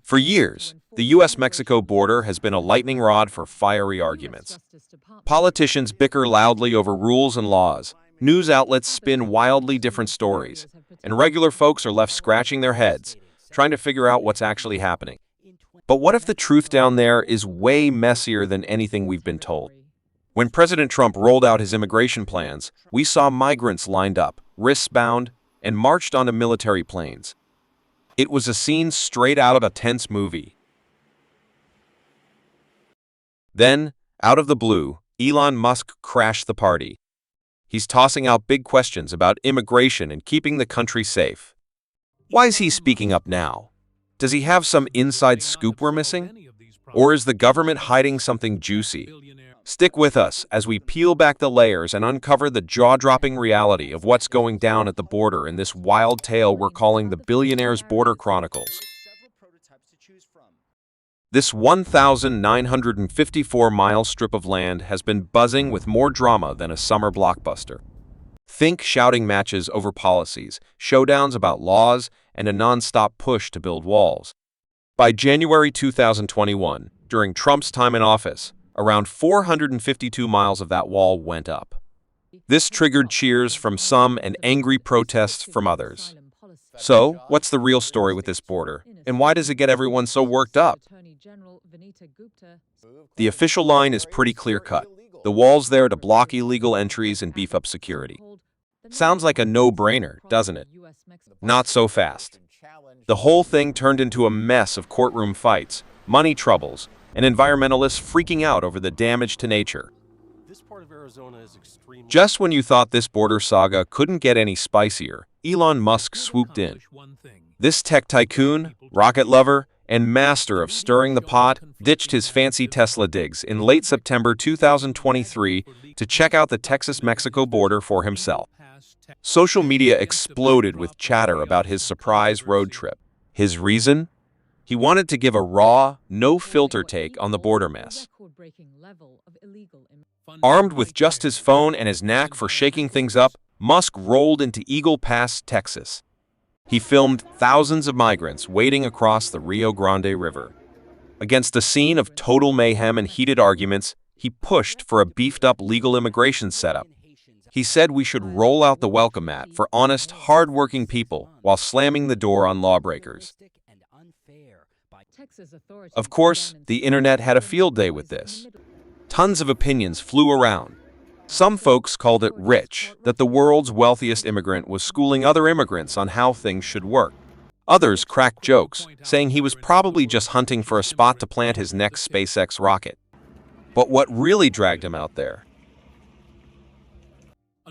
For years, the U.S.-Mexico border has been a lightning rod for fiery arguments. Politicians bicker loudly over rules and laws, news outlets spin wildly different stories, and regular folks are left scratching their heads, trying to figure out what's actually happening. But what if the truth down there is way messier than anything we've been told? When President Trump rolled out his immigration plans, we saw migrants lined up, wrists bound, and marched onto military planes. It was a scene straight out of a tense movie. Then, out of the blue, Elon Musk crashed the party. He's tossing out big questions about immigration and keeping the country safe. Why is he speaking up now? Does he have some inside scoop we're missing? Or is the government hiding something juicy? Stick with us as we peel back the layers and uncover the jaw-dropping reality of what's going down at the border in this wild tale we're calling the Billionaire's Border Chronicles. This 1,954-mile strip of land has been buzzing with more drama than a summer blockbuster. Think shouting matches over policies, showdowns about laws, and a non-stop push to build walls. By January 2021, during Trump's time in office, around 452 miles of that wall went up. This triggered cheers from some and angry protests from others. So, what's the real story with this border, and why does it get everyone so worked up? The official line is pretty clear-cut. The wall's there to block illegal entries and beef up security. Sounds like a no-brainer, doesn't it? Not so fast. The whole thing turned into a mess of courtroom fights, money troubles, and environmentalists freaking out over the damage to nature. Just when you thought this border saga couldn't get any spicier, Elon Musk swooped in. This tech tycoon, rocket lover, and master of stirring the pot ditched his fancy Tesla digs in late September 2023 to check out the Texas-Mexico border for himself. Social media exploded with chatter about his surprise road trip. His reason? He wanted to give a raw, no-filter take on the border mess. Armed with just his phone and his knack for shaking things up, Musk rolled into Eagle Pass, Texas. He filmed thousands of migrants wading across the Rio Grande River. Against a scene of total mayhem and heated arguments, he pushed for a beefed-up legal immigration setup. He said we should roll out the welcome mat for honest, hard-working people while slamming the door on lawbreakers. Of course, the internet had a field day with this. Tons of opinions flew around. Some folks called it rich, that the world's wealthiest immigrant was schooling other immigrants on how things should work. Others cracked jokes, saying he was probably just hunting for a spot to plant his next SpaceX rocket. But what really dragged him out there?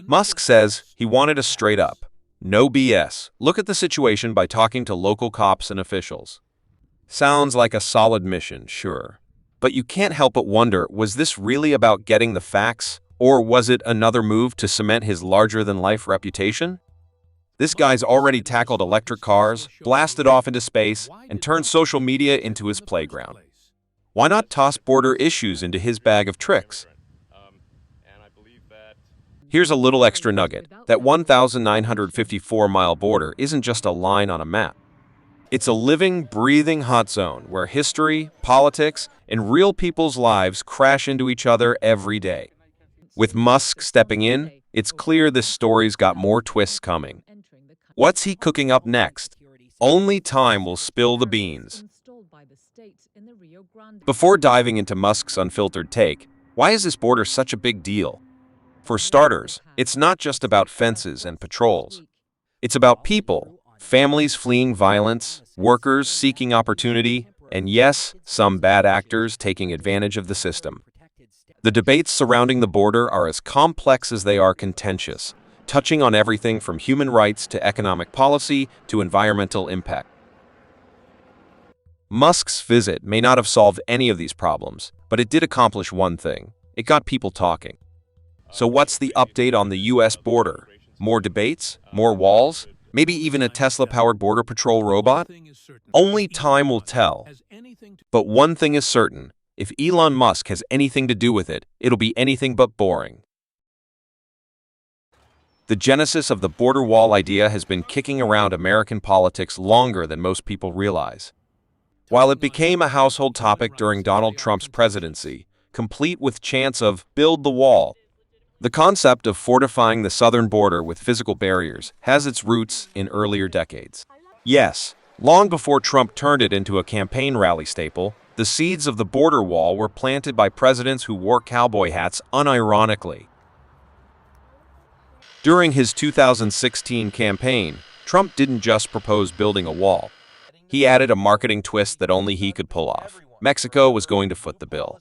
Musk says he wanted a straight-up, no BS, look at the situation by talking to local cops and officials. Sounds like a solid mission, sure. But you can't help but wonder, was this really about getting the facts, or was it another move to cement his larger-than-life reputation? This guy's already tackled electric cars, blasted off into space, and turned social media into his playground. Why not toss border issues into his bag of tricks? Here's a little extra nugget. That 1,954-mile border isn't just a line on a map. It's a living, breathing hot zone where history, politics, and real people's lives crash into each other every day. With Musk stepping in, it's clear this story's got more twists coming. What's he cooking up next? Only time will spill the beans. Before diving into Musk's unfiltered take, why is this border such a big deal? For starters, it's not just about fences and patrols. It's about people, families fleeing violence, workers seeking opportunity, and yes, some bad actors taking advantage of the system. The debates surrounding the border are as complex as they are contentious, touching on everything from human rights to economic policy to environmental impact. Musk's visit may not have solved any of these problems, but it did accomplish one thing. It got people talking. So what's the update on the U.S. border? More debates? More walls? Maybe even a Tesla-powered border patrol robot? Only time will tell. But one thing is certain. If Elon Musk has anything to do with it, it'll be anything but boring. The genesis of the border wall idea has been kicking around American politics longer than most people realize. While it became a household topic during Donald Trump's presidency, complete with chants of "build the wall," the concept of fortifying the southern border with physical barriers has its roots in earlier decades. Yes, long before Trump turned it into a campaign rally staple, the seeds of the border wall were planted by presidents who wore cowboy hats unironically. During his 2016 campaign, Trump didn't just propose building a wall. He added a marketing twist that only he could pull off. Mexico was going to foot the bill.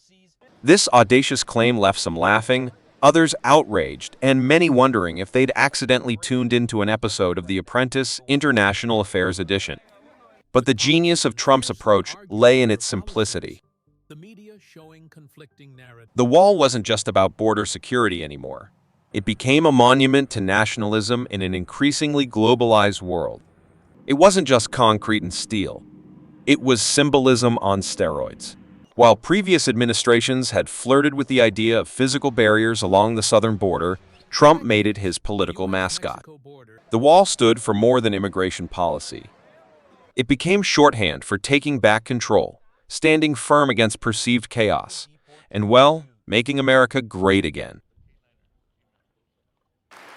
This audacious claim left some laughing, others outraged, and many wondering if they'd accidentally tuned into an episode of The Apprentice International Affairs Edition. But the genius of Trump's approach lay in its simplicity. The wall wasn't just about border security anymore. It became a monument to nationalism in an increasingly globalized world. It wasn't just concrete and steel. It was symbolism on steroids. While previous administrations had flirted with the idea of physical barriers along the southern border, Trump made it his political mascot. The wall stood for more than immigration policy. It became shorthand for taking back control, standing firm against perceived chaos, and, well, making America great again.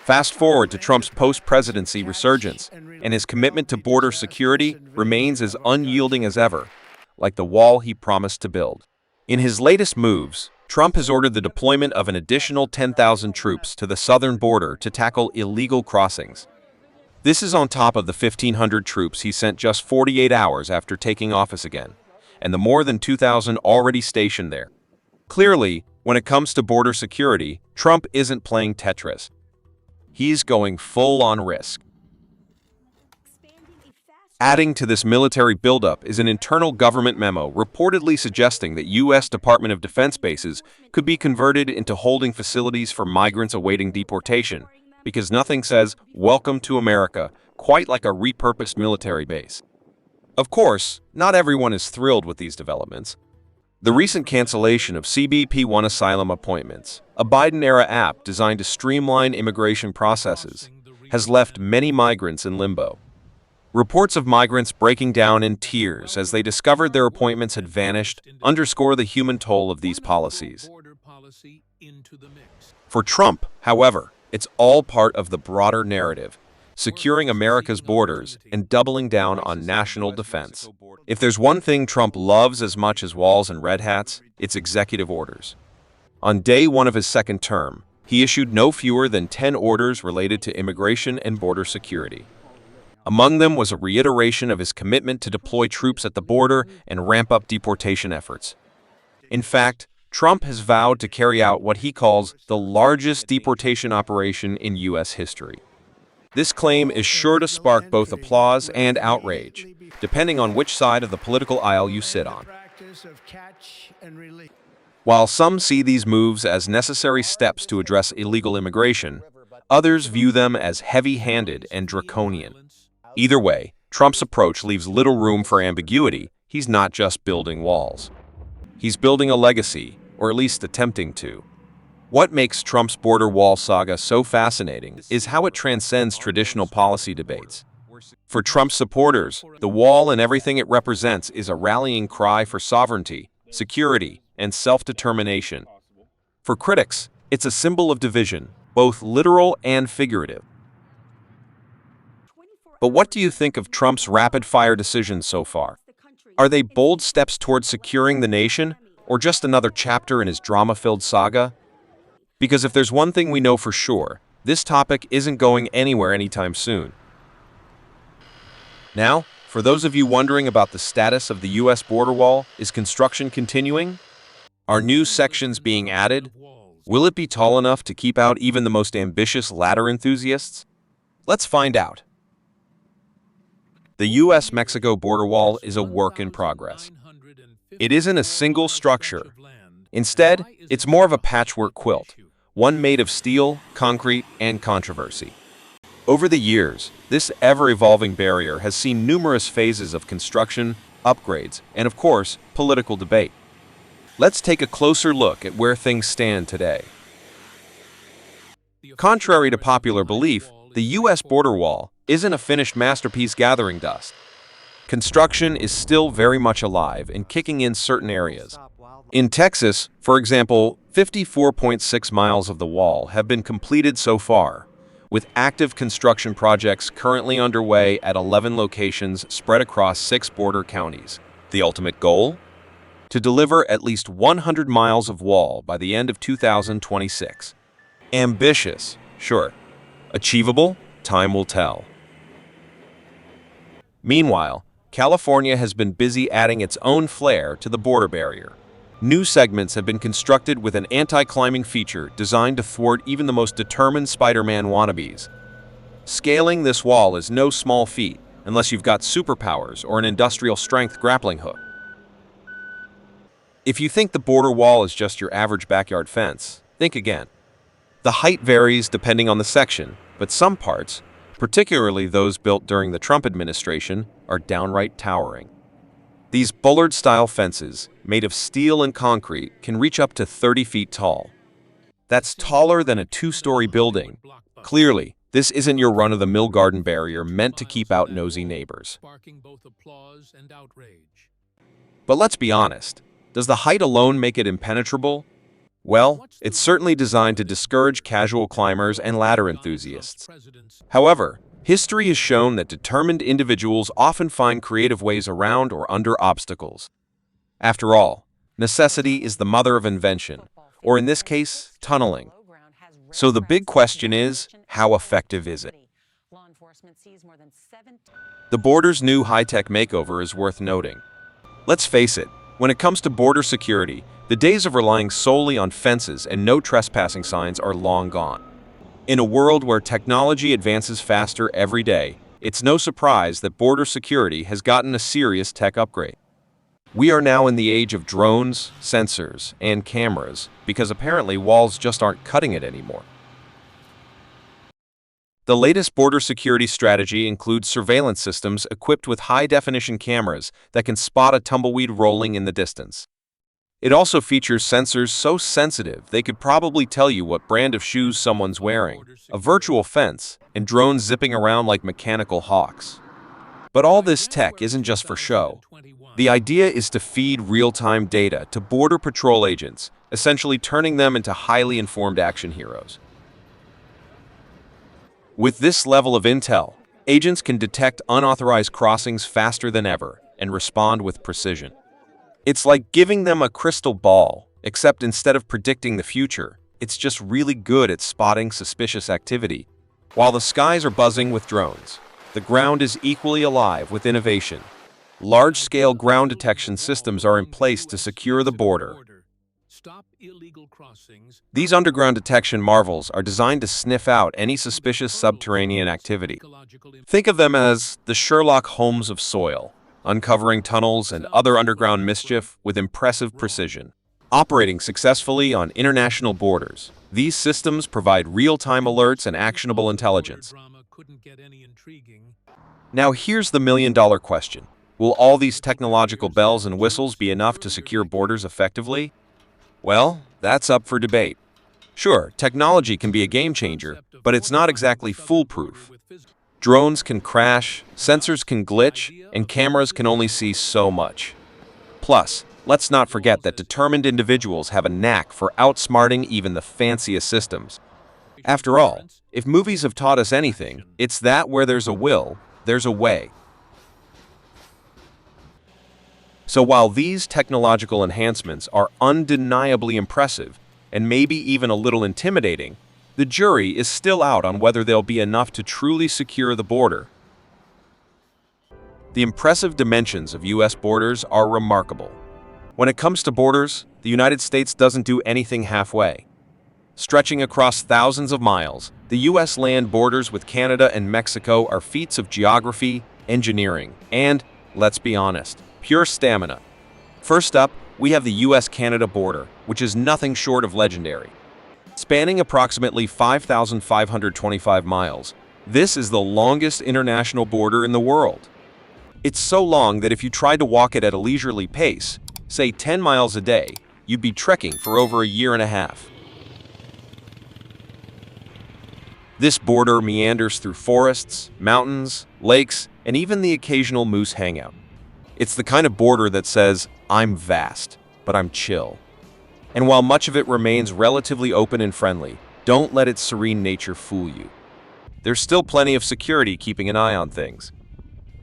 Fast forward to Trump's post-presidency resurgence, and his commitment to border security remains as unyielding as ever, like the wall he promised to build. In his latest moves, Trump has ordered the deployment of an additional 10,000 troops to the southern border to tackle illegal crossings. This is on top of the 1,500 troops he sent just 48 hours after taking office again, and the more than 2,000 already stationed there. Clearly, when it comes to border security, Trump isn't playing Tetris. He's going full-on risk. Adding to this military buildup is an internal government memo reportedly suggesting that U.S. Department of Defense bases could be converted into holding facilities for migrants awaiting deportation, because nothing says "Welcome to America" quite like a repurposed military base. Of course, not everyone is thrilled with these developments. The recent cancellation of CBP-1 asylum appointments, a Biden-era app designed to streamline immigration processes, has left many migrants in limbo. Reports of migrants breaking down in tears as they discovered their appointments had vanished underscore the human toll of these policies. For Trump, however, it's all part of the broader narrative, securing America's borders and doubling down on national defense. If there's one thing Trump loves as much as walls and red hats, it's executive orders. On day one of his second term, he issued no fewer than 10 orders related to immigration and border security. Among them was a reiteration of his commitment to deploy troops at the border and ramp up deportation efforts. In fact, Trump has vowed to carry out what he calls the largest deportation operation in U.S. history. This claim is sure to spark both applause and outrage, depending on which side of the political aisle you sit on. While some see these moves as necessary steps to address illegal immigration, others view them as heavy-handed and draconian. Either way, Trump's approach leaves little room for ambiguity. He's not just building walls. He's building a legacy, or at least attempting to. What makes Trump's border wall saga so fascinating is how it transcends traditional policy debates. For Trump supporters, the wall and everything it represents is a rallying cry for sovereignty, security, and self-determination. For critics, it's a symbol of division, both literal and figurative. But what do you think of Trump's rapid-fire decisions so far? Are they bold steps towards securing the nation, or just another chapter in his drama-filled saga? Because if there's one thing we know for sure, this topic isn't going anywhere anytime soon. Now, for those of you wondering about the status of the U.S. border wall, is construction continuing? Are new sections being added? Will it be tall enough to keep out even the most ambitious ladder enthusiasts? Let's find out. The U.S.-Mexico border wall is a work in progress. It isn't a single structure. Instead, it's more of a patchwork quilt, one made of steel, concrete, and controversy. Over the years, this ever-evolving barrier has seen numerous phases of construction, upgrades, and of course, political debate. Let's take a closer look at where things stand today. Contrary to popular belief, the U.S. border wall isn't a finished masterpiece gathering dust. construction is still very much alive and kicking in certain areas. In Texas, for example, 54.6 miles of the wall have been completed so far, with active construction projects currently underway at 11 locations spread across 6 border counties. The ultimate goal? To deliver at least 100 miles of wall by the end of 2026. Ambitious, sure. Achievable? Time will tell. Meanwhile, California has been busy adding its own flair to the border barrier. New segments have been constructed with an anti-climbing feature designed to thwart even the most determined Spider-Man wannabes. Scaling this wall is no small feat, unless you've got superpowers or an industrial-strength grappling hook. If you think the border wall is just your average backyard fence, think again. The height varies depending on the section, but some parts, particularly those built during the Trump administration, are downright towering. These bollard-style fences, made of steel and concrete, can reach up to 30 feet tall. That's taller than a 2-story building. Clearly, this isn't your run-of-the-mill garden barrier meant to keep out nosy neighbors. But let's be honest, does the height alone make it impenetrable? Well, it's certainly designed to discourage casual climbers and ladder enthusiasts. However, history has shown that determined individuals often find creative ways around or under obstacles. After all, necessity is the mother of invention, or in this case, tunneling. So the big question is, how effective is it? The border's new high-tech makeover is worth noting. Let's face it, when it comes to border security, the days of relying solely on fences and no trespassing signs are long gone. In a world where technology advances faster every day, it's no surprise that border security has gotten a serious tech upgrade. We are now in the age of drones, sensors, and cameras, because apparently walls just aren't cutting it anymore. The latest border security strategy includes surveillance systems equipped with high-definition cameras that can spot a tumbleweed rolling in the distance. It also features sensors so sensitive they could probably tell you what brand of shoes someone's wearing, a virtual fence, and drones zipping around like mechanical hawks. But all this tech isn't just for show. The idea is to feed real-time data to Border Patrol agents, essentially turning them into highly informed action heroes. With this level of intel, agents can detect unauthorized crossings faster than ever and respond with precision. It's like giving them a crystal ball, except instead of predicting the future, it's just really good at spotting suspicious activity. While the skies are buzzing with drones, the ground is equally alive with innovation. Large-scale ground detection systems are in place to secure the border. These underground detection marvels are designed to sniff out any suspicious subterranean activity. Think of them as the Sherlock Holmes of soil, uncovering tunnels and other underground mischief with impressive precision. Operating successfully on international borders, these systems provide real-time alerts and actionable intelligence. Now here's the million-dollar question. Will all these technological bells and whistles be enough to secure borders effectively? Well, that's up for debate. Sure, technology can be a game-changer, but it's not exactly foolproof. Drones can crash, sensors can glitch, and cameras can only see so much. Plus, let's not forget that determined individuals have a knack for outsmarting even the fanciest systems. After all, if movies have taught us anything, it's that where there's a will, there's a way. So while these technological enhancements are undeniably impressive, and maybe even a little intimidating, the jury is still out on whether they'll be enough to truly secure the border. The impressive dimensions of U.S. borders are remarkable. When it comes to borders, the United States doesn't do anything halfway. Stretching across thousands of miles, the U.S. land borders with Canada and Mexico are feats of geography, engineering, and, let's be honest, pure stamina. First up, we have the U.S.-Canada border, which is nothing short of legendary. Spanning approximately 5,525 miles, this is the longest international border in the world. It's so long that if you tried to walk it at a leisurely pace, say 10 miles a day, you'd be trekking for over a year and a half. This border meanders through forests, mountains, lakes, and even the occasional moose hangout. It's the kind of border that says, I'm vast, but I'm chill. And while much of it remains relatively open and friendly, don't let its serene nature fool you. There's still plenty of security keeping an eye on things.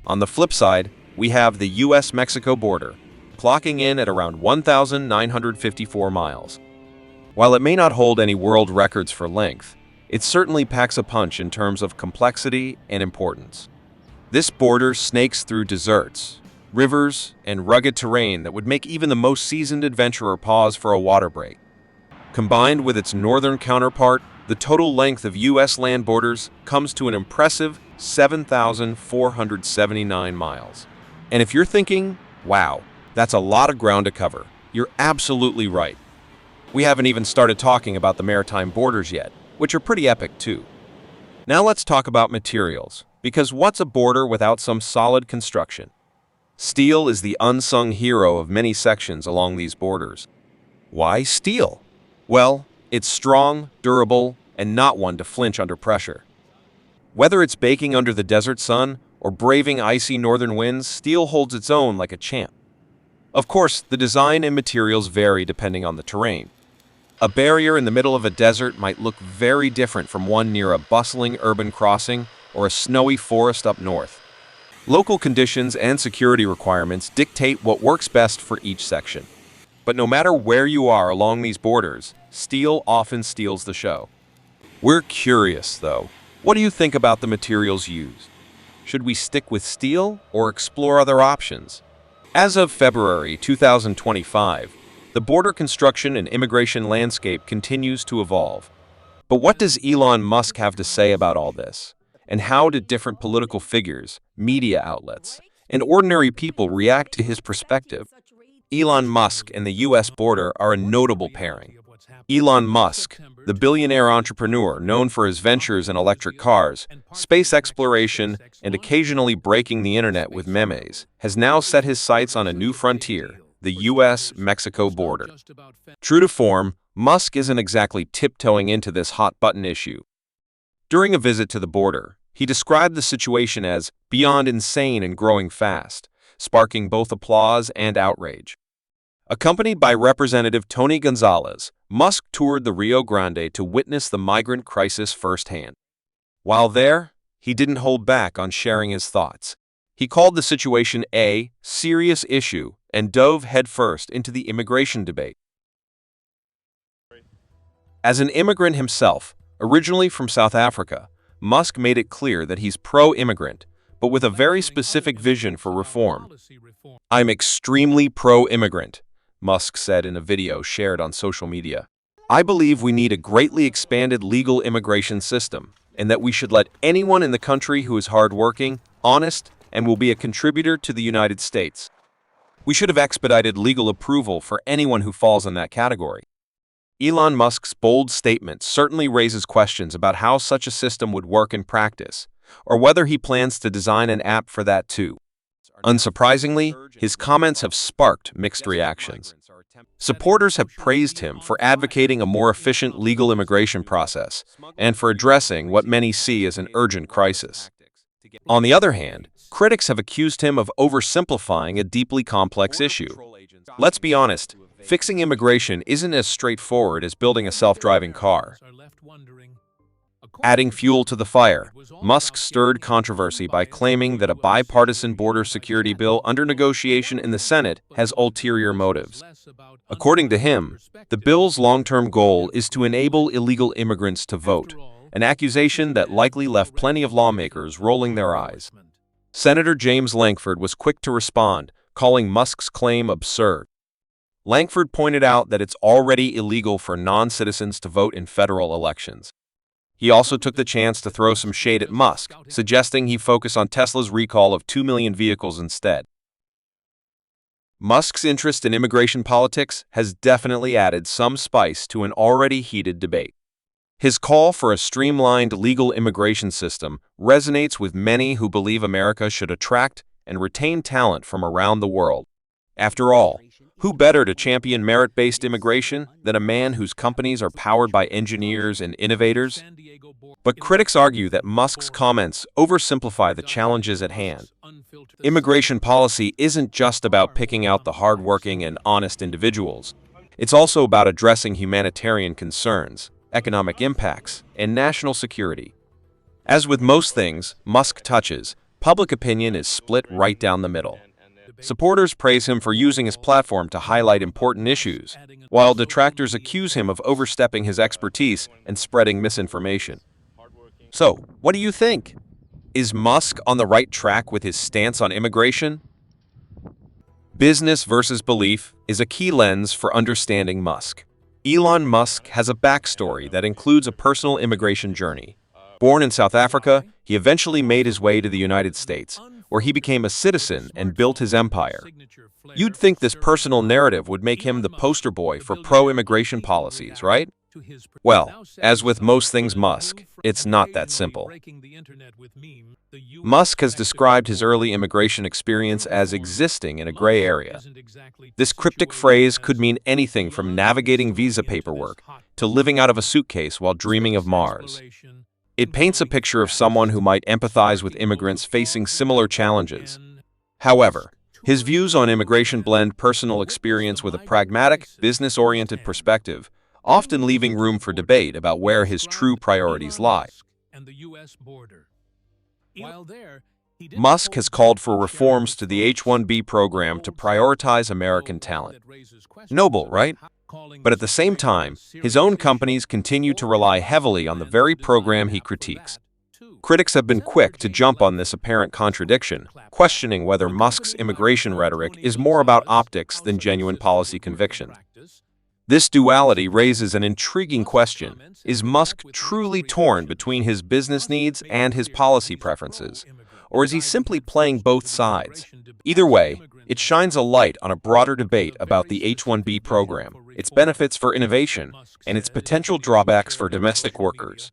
On the flip side, we have the US-Mexico border, clocking in at around 1,954 miles. While it may not hold any world records for length, it certainly packs a punch in terms of complexity and importance. This border snakes through deserts, rivers, and rugged terrain that would make even the most seasoned adventurer pause for a water break. Combined with its northern counterpart, the total length of U.S. land borders comes to an impressive 7,479 miles. And if you're thinking, wow, that's a lot of ground to cover, you're absolutely right. We haven't even started talking about the maritime borders yet, which are pretty epic too. Now let's talk about materials, because what's a border without some solid construction? Steel is the unsung hero of many sections along these borders. Why steel? Well, it's strong, durable, and not one to flinch under pressure. Whether it's baking under the desert sun or braving icy northern winds, steel holds its own like a champ. Of course, the design and materials vary depending on the terrain. A barrier in the middle of a desert might look very different from one near a bustling urban crossing or a snowy forest up north. Local conditions and security requirements dictate what works best for each section. But no matter where you are along these borders, steel often steals the show. We're curious, though. What do you think about the materials used? Should we stick with steel or explore other options? As of February 2025, the border construction and immigration landscape continues to evolve. But what does Elon Musk have to say about all this? And how did different political figures, media outlets, and ordinary people react to his perspective? Elon Musk and the U.S. border are a notable pairing. Elon Musk, the billionaire entrepreneur known for his ventures in electric cars, space exploration, and occasionally breaking the internet with memes, has now set his sights on a new frontier, the US-Mexico border. True to form, Musk isn't exactly tiptoeing into this hot-button issue. During a visit to the border, he described the situation as beyond insane and growing fast, sparking both applause and outrage. Accompanied by Representative Tony Gonzalez, Musk toured the Rio Grande to witness the migrant crisis firsthand. While there, he didn't hold back on sharing his thoughts. He called the situation a serious issue and dove headfirst into the immigration debate. As an immigrant himself, originally from South Africa, Musk made it clear that he's pro-immigrant, but with a very specific vision for reform. "I'm extremely pro-immigrant," Musk said in a video shared on social media. "I believe we need a greatly expanded legal immigration system, and that we should let anyone in the country who is hardworking, honest, and will be a contributor to the United States. We should have expedited legal approval for anyone who falls in that category." Elon Musk's bold statement certainly raises questions about how such a system would work in practice, or whether he plans to design an app for that too. Unsurprisingly, his comments have sparked mixed reactions. Supporters have praised him for advocating a more efficient legal immigration process and for addressing what many see as an urgent crisis. On the other hand, critics have accused him of oversimplifying a deeply complex issue. Let's be honest, fixing immigration isn't as straightforward as building a self-driving car. Adding fuel to the fire, Musk stirred controversy by claiming that a bipartisan border security bill under negotiation in the Senate has ulterior motives. According to him, the bill's long-term goal is to enable illegal immigrants to vote, an accusation that likely left plenty of lawmakers rolling their eyes. Senator James Lankford was quick to respond, calling Musk's claim absurd. Lankford pointed out that it's already illegal for non-citizens to vote in federal elections. He also took the chance to throw some shade at Musk, suggesting he focus on Tesla's recall of 2 million vehicles instead. Musk's interest in immigration politics has definitely added some spice to an already heated debate. His call for a streamlined legal immigration system resonates with many who believe America should attract and retain talent from around the world. After all, Who better to champion merit-based immigration than a man whose companies are powered by engineers and innovators? But critics argue that Musk's comments oversimplify the challenges at hand. Immigration policy isn't just about picking out the hardworking and honest individuals. It's also about addressing humanitarian concerns, economic impacts, and national security. As with most things Musk touches, public opinion is split right down the middle. Supporters praise him for using his platform to highlight important issues, while detractors accuse him of overstepping his expertise and spreading misinformation. So, what do you think? Is Musk on the right track with his stance on immigration? Business versus belief is a key lens for understanding Musk. Elon Musk has a backstory that includes a personal immigration journey. Born in South Africa, he eventually made his way to the United States, where he became a citizen and built his empire. You'd think this personal narrative would make him the poster boy for pro-immigration policies, right? Well, as with most things Musk, it's not that simple. Musk has described his early immigration experience as existing in a gray area. This cryptic phrase could mean anything from navigating visa paperwork to living out of a suitcase while dreaming of Mars. It paints a picture of someone who might empathize with immigrants facing similar challenges. However, his views on immigration blend personal experience with a pragmatic, business-oriented perspective, often leaving room for debate about where his true priorities lie. Musk has called for reforms to the H-1B program to prioritize American talent. Noble, right? But at the same time, his own companies continue to rely heavily on the very program he critiques. Critics have been quick to jump on this apparent contradiction, questioning whether Musk's immigration rhetoric is more about optics than genuine policy conviction. This duality raises an intriguing question. Is Musk truly torn between his business needs and his policy preferences? Or is he simply playing both sides? Either way, it shines a light on a broader debate about the H-1B program, its benefits for innovation, and its potential drawbacks for domestic workers.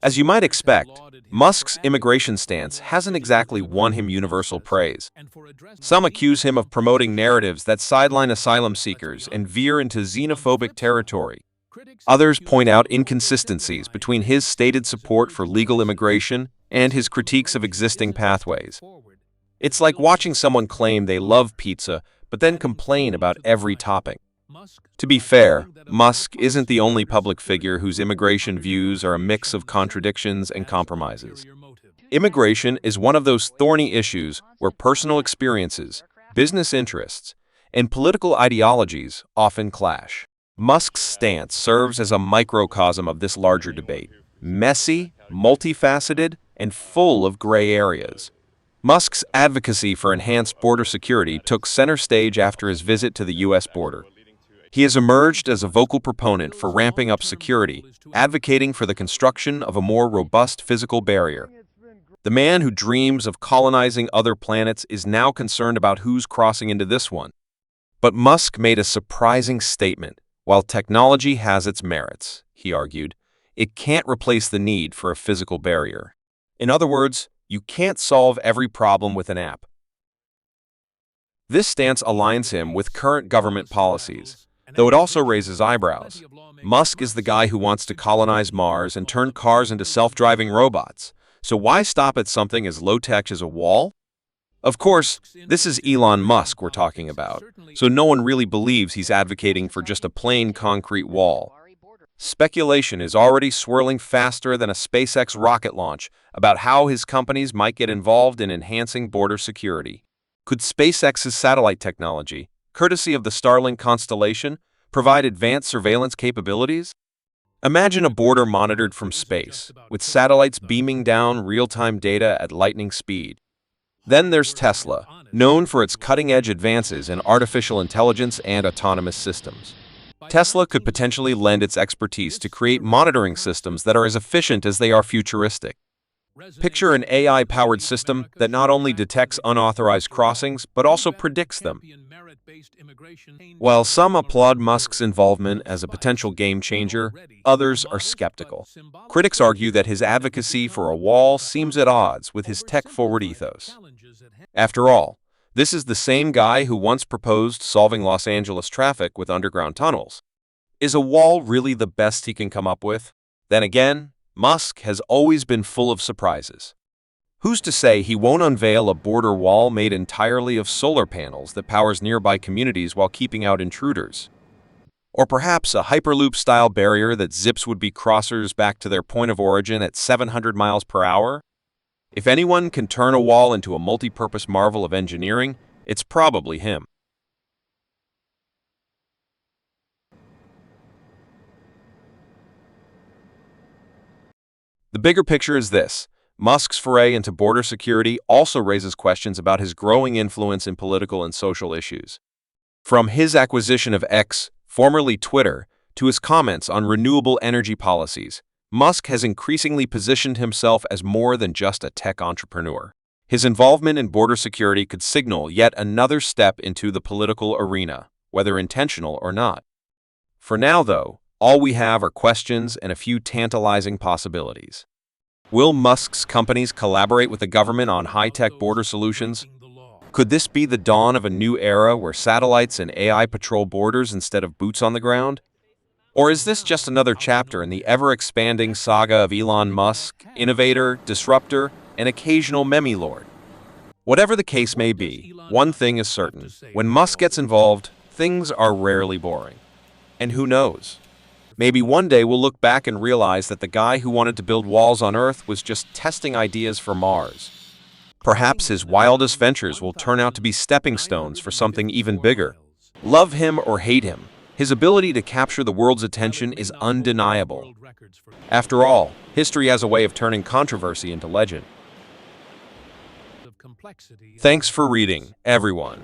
As you might expect, Musk's immigration stance hasn't exactly won him universal praise. Some accuse him of promoting narratives that sideline asylum seekers and veer into xenophobic territory. Others point out inconsistencies between his stated support for legal immigration and his critiques of existing pathways. It's like watching someone claim they love pizza but then complain about every topping. To be fair, Musk isn't the only public figure whose immigration views are a mix of contradictions and compromises. Immigration is one of those thorny issues where personal experiences, business interests, and political ideologies often clash. Musk's stance serves as a microcosm of this larger debate, messy, multifaceted, and full of gray areas. Musk's advocacy for enhanced border security took center stage after his visit to the U.S. border. He has emerged as a vocal proponent for ramping up security, advocating for the construction of a more robust physical barrier. The man who dreams of colonizing other planets is now concerned about who's crossing into this one. But Musk made a surprising statement. While technology has its merits, he argued, it can't replace the need for a physical barrier. In other words, you can't solve every problem with an app. This stance aligns him with current government policies, though it also raises eyebrows. Musk is the guy who wants to colonize Mars and turn cars into self-driving robots. So why stop at something as low-tech as a wall? Of course, this is Elon Musk we're talking about, so no one really believes he's advocating for just a plain concrete wall. Speculation is already swirling faster than a SpaceX rocket launch about how his companies might get involved in enhancing border security. Could SpaceX's satellite technology, courtesy of the Starlink constellation, provide advanced surveillance capabilities? Imagine a border monitored from space, with satellites beaming down real-time data at lightning speed. Then there's Tesla, known for its cutting-edge advances in artificial intelligence and autonomous systems. Tesla could potentially lend its expertise to create monitoring systems that are as efficient as they are futuristic. Picture an AI-powered system that not only detects unauthorized crossings, but also predicts them. While some applaud Musk's involvement as a potential game-changer, others are skeptical. Critics argue that his advocacy for a wall seems at odds with his tech-forward ethos. After all, This is the same guy who once proposed solving Los Angeles traffic with underground tunnels. Is a wall really the best he can come up with? Then again, Musk has always been full of surprises. Who's to say he won't unveil a border wall made entirely of solar panels that powers nearby communities while keeping out intruders? Or perhaps a Hyperloop-style barrier that zips would-be crossers back to their point of origin at 700 miles per hour? If anyone can turn a wall into a multi-purpose marvel of engineering, it's probably him. The bigger picture is this. Musk's foray into border security also raises questions about his growing influence in political and social issues. From his acquisition of X, formerly Twitter, to his comments on renewable energy policies, Musk has increasingly positioned himself as more than just a tech entrepreneur. His involvement in border security could signal yet another step into the political arena, whether intentional or not. For now, though, all we have are questions and a few tantalizing possibilities. Will Musk's companies collaborate with the government on high-tech border solutions? Could this be the dawn of a new era where satellites and AI patrol borders instead of boots on the ground? Or is this just another chapter in the ever-expanding saga of Elon Musk, innovator, disruptor, and occasional meme lord? Whatever the case may be, one thing is certain. When Musk gets involved, things are rarely boring. And who knows? Maybe one day we'll look back and realize that the guy who wanted to build walls on Earth was just testing ideas for Mars. Perhaps his wildest ventures will turn out to be stepping stones for something even bigger. Love him or hate him, his ability to capture the world's attention is undeniable. After all, history has a way of turning controversy into legend. Thanks for reading, everyone.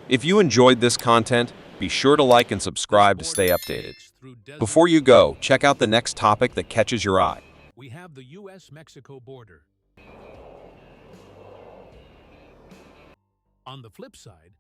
If you enjoyed this content, be sure to like and subscribe to stay updated. Before you go, check out the next topic that catches your eye. We have the US-Mexico border. On the flip side,